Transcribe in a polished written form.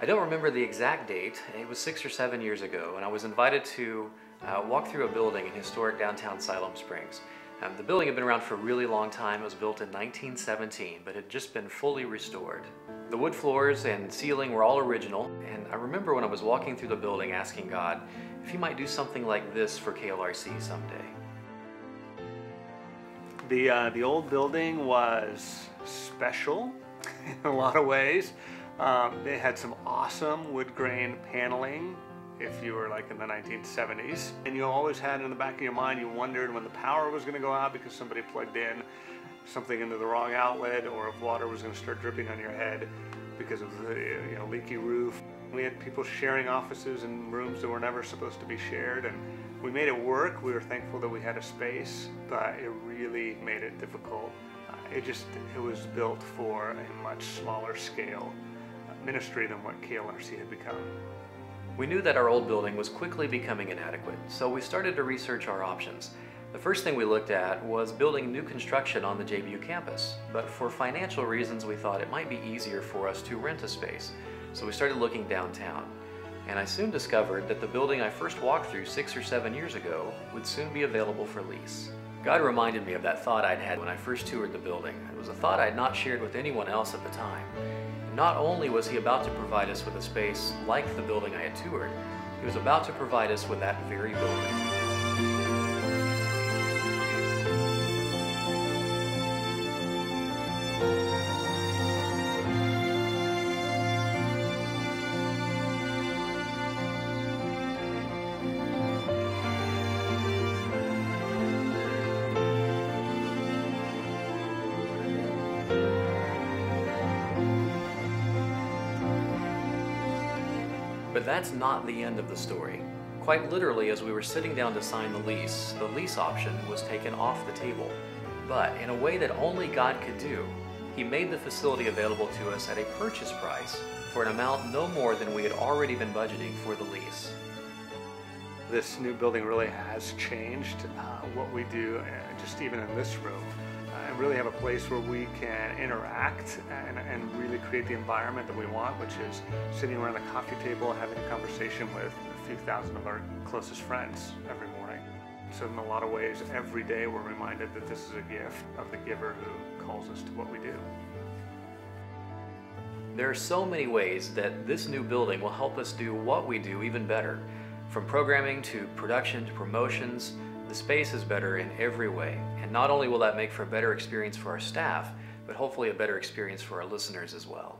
I don't remember the exact date. It was 6 or 7 years ago, and I was invited to walk through a building in historic downtown Siloam Springs. The building had been around for a really long time. It was built in 1917, but had just been fully restored. The wood floors and ceiling were all original, and I remember when I was walking through the building asking God if He might do something like this for KLRC someday. The old building was special in a lot of ways. They had some awesome wood grain paneling if you were like in the 1970s. And you always had in the back of your mind, you wondered when the power was going to go out because somebody plugged in something into the wrong outlet, or if water was going to start dripping on your head because of the leaky roof. We had people sharing offices and rooms that were never supposed to be shared, and we made it work. We were thankful that we had a space, but it really made it difficult. It was built for a much smaller scale ministry than what KLRC had become. We knew that our old building was quickly becoming inadequate, so we started to research our options. The first thing we looked at was building new construction on the JBU campus, but for financial reasons we thought it might be easier for us to rent a space, so we started looking downtown. And I soon discovered that the building I first walked through 6 or 7 years ago would soon be available for lease. God reminded me of that thought I'd had when I first toured the building. It was a thought I'd not shared with anyone else at the time. Not only was He about to provide us with a space like the building I had toured, He was about to provide us with that very building. But that's not the end of the story. Quite literally, as we were sitting down to sign the lease option was taken off the table. But in a way that only God could do, He made the facility available to us at a purchase price for an amount no more than we had already been budgeting for the lease. This new building really has changed what we do, just even in this room. And really have a place where we can interact and really create the environment that we want, which is sitting around the coffee table having a conversation with a few thousand of our closest friends every morning. So in a lot of ways, every day we're reminded that this is a gift of the giver who calls us to what we do. There are so many ways that this new building will help us do what we do even better. From programming to production to promotions, the space is better in every way. And not only will that make for a better experience for our staff, but hopefully a better experience for our listeners as well.